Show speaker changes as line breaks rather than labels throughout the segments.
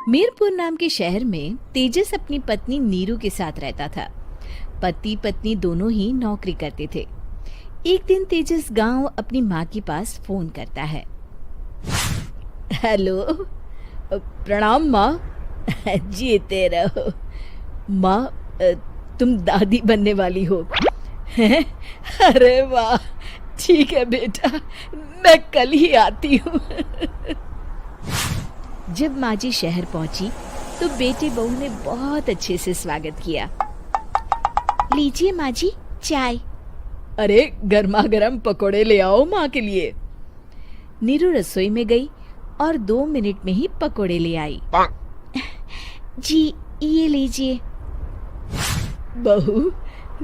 मीरपुर नाम के शहर में तेजस अपनी पत्नी नीरू के साथ रहता था। पति पत्नी दोनों ही नौकरी करते थे। एक दिन तेजस गांव अपनी माँ के पास फोन करता है। हेलो, प्रणाम माँ। जीते रहो माँ, तुम दादी बनने वाली हो हैं? अरे वाह, ठीक है बेटा, मैं कल ही आती हूँ। जब माँ जी शहर पहुंची तो बेटे बहू ने बहुत अच्छे से स्वागत किया। लीजिए माँ जी, चाय। अरे गर्मा गर्म पकोड़े ले आओ माँ के लिए। नीरू रसोई में गई और 2 मिनट में ही पकोड़े ले आई। जी ये लीजिए। बहू,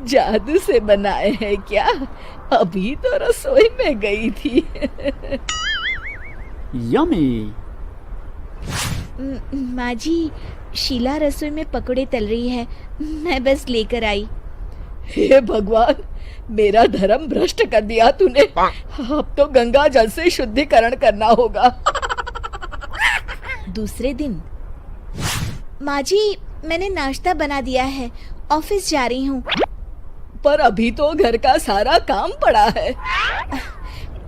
जादू से बनाए हैं क्या? अभी तो रसोई में गई थी।
यम्मी।
माँ जी, शीला रसोई में पकोड़े तल रही है, मैं बस लेकर आई। हे भगवान, मेरा धर्म भ्रष्ट कर दिया तूने। अब तो गंगा जल से शुद्धिकरण करना होगा। दूसरे दिन, माँ जी मैंने नाश्ता बना दिया है, ऑफिस जा रही हूँ। पर अभी तो घर का सारा काम पड़ा है।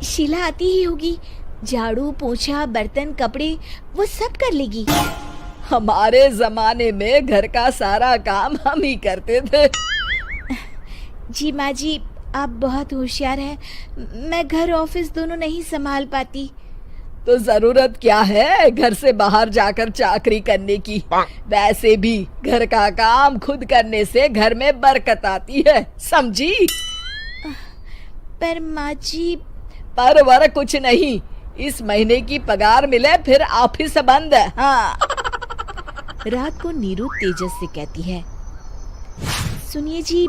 शीला आती ही होगी, झाड़ू पोछा बर्तन कपड़े वो सब कर लेगी। हमारे जमाने में घर का सारा काम हम ही करते थे। जी माँ जी, आप बहुत होशियार हैं, मैं घर ऑफिस दोनों नहीं संभाल पाती। तो जरूरत क्या है घर से बाहर जाकर चाकरी करने की? वैसे भी घर का काम खुद करने से घर में बरकत आती है, समझी? पर माँ जी। पर वर कुछ नहीं, इस महीने की पगार मिले फिर ऑफिस बंद। हाँ। रात को नीरू तेजस से कहती है, सुनिए जी,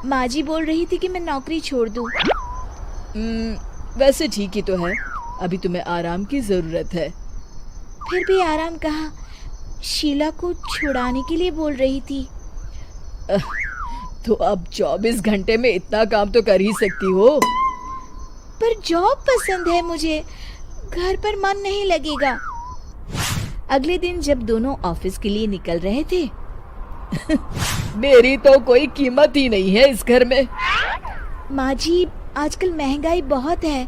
माँ जी बोल रही थी कि मैं नौकरी छोड़ दूं। वैसे ठीक ही तो है, अभी तुम्हें आराम की जरूरत है। फिर भी आराम कहाँ, शीला को छुड़ाने के लिए बोल रही थी। तो अब 24 घंटे में इतना काम तो कर ही सकती हो। पर जॉब पसंद है मुझे, घर पर मन नहीं लगेगा। अगले दिन जब दोनों ऑफिस के लिए निकल रहे थे, मेरी तो कोई कीमत ही नहीं है इस घर में। माँ जी, आजकल महंगाई बहुत है,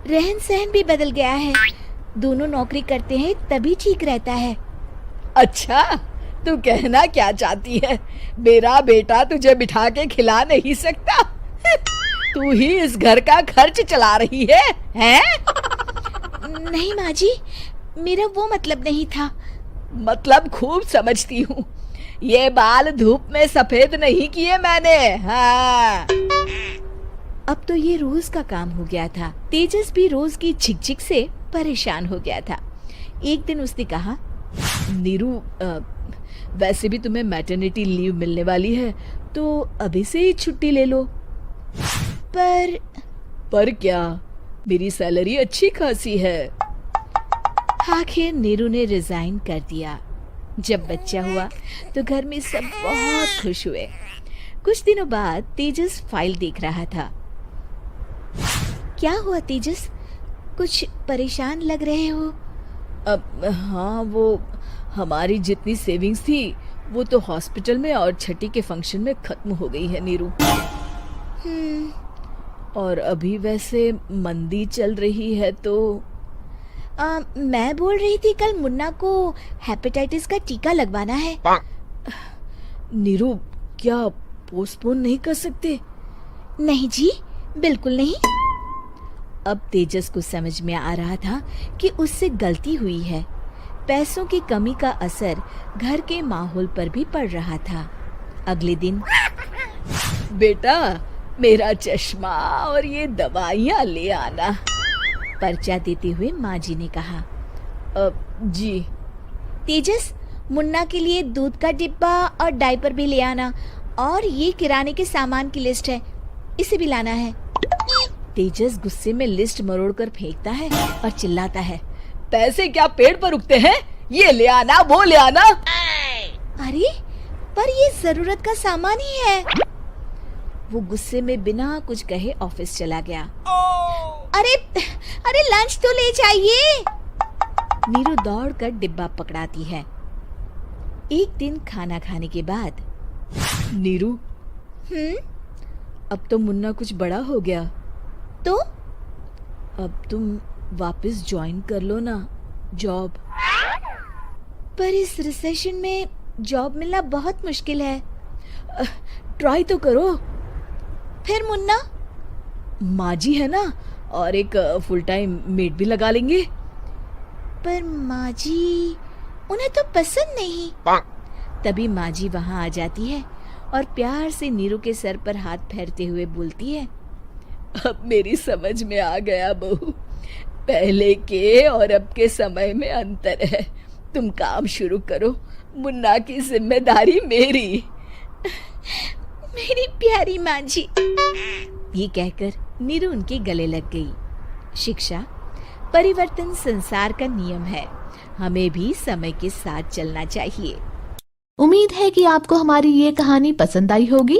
रहन सहन भी बदल गया है, दोनों नौकरी करते हैं तभी ठीक रहता है। अच्छा, तू कहना क्या चाहती है? मेरा बेटा तुझे बिठा के खिला नहीं सकता? तू ही इस घर का खर्च चला रही है, हैं? नहीं माँ जी, मेरा वो मतलब नहीं था। मतलब खूब समझती हूँ, ये बाल धूप में सफेद नहीं किए मैंने। हाँ। अब तो ये रोज का काम हो गया था। तेजस भी रोज की झिकझिक से परेशान हो गया था। एक दिन उसने कहा, नीरू, वैसे भी तुम्हें मैटरनिटी लीव मिलने वाली है, तो अभी से ही छुट्टी ले लो। पर क्या, मेरी सैलरी अच्छी खासी है। आखिर नीरू ने रिजाइन कर दिया। जब बच्चा हुआ तो घर में सब बहुत खुश हुए। कुछ दिनों बाद तेजस फाइल देख रहा था। क्या हुआ तेजस, कुछ परेशान लग रहे हो? हाँ, वो हमारी जितनी सेविंग्स थी वो तो हॉस्पिटल में और छठी के फंक्शन में खत्म हो गई है नीरू। और अभी वैसे मंदी चल रही है तो मैं बोल रही थी कल मुन्ना को हेपेटाइटिस का टीका लगवाना है। नीरू, क्या पोस्टपोन नहीं कर सकते? नहीं जी, बिल्कुल नहीं। अब तेजस को समझ में आ रहा था कि उससे गलती हुई है। पैसों की कमी का असर घर के माहौल पर भी पड़ रहा था। अगले दिन, बेटा मेरा चश्मा और ये दवाइयाँ ले आना, पर्चा देते हुए माँ जी ने कहा। जी। तेजस, मुन्ना के लिए दूध का डिब्बा और डायपर भी ले आना, और ये किराने के सामान की लिस्ट है, इसे भी लाना है। तेजस गुस्से में लिस्ट मरोड़कर फेंकता है और चिल्लाता है, पैसे क्या पेड़ पर उगते हैं? ये ले आना, वो ले आना। अरे, पर ये जरूरत का सामान ही है। वो गुस्से में बिना कुछ कहे ऑफिस चला गया। अरे लंच तो ले जाइए। नीरू दौड़कर डिब्बा पकड़ाती है। एक दिन खाना खाने के बाद, नीरू, अब तो मुन्ना कुछ बड़ा हो गया, तो अब तुम वापस ज्वाइन कर लो ना जॉब। पर इस रिसेशन में जॉब मिलना बहुत मुश्किल है। ट्राई तो करो। फिर मुन्ना? माँ जी है ना, और एक फुल टाइम मेड भी लगा लेंगे। पर माँ जी, उन्हें तो पसंद नहीं। तभी माँ जी वहाँ आ जाती है और प्यार से नीरू के सर पर हाथ फेरते हुए बोलती है, अब मेरी समझ में आ गया बहू, पहले के और अब के समय में अंतर है। तुम काम शुरू करो, मुन्ना की जिम्मेदारी मेरी। मेरी प्यारी माँ जी। ये कहकर नीरू उनके गले लग गई। शिक्षा, परिवर्तन संसार का नियम है, हमें भी समय के साथ चलना चाहिए।
उम्मीद है कि आपको हमारी ये कहानी पसंद आई होगी।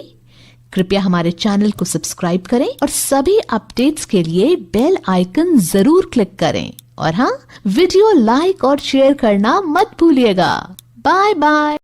कृपया हमारे चैनल को सब्सक्राइब करें और सभी अपडेट्स के लिए बेल आइकन जरूर क्लिक करें। और हाँ, वीडियो लाइक और शेयर करना मत भूलिएगा। Bye bye.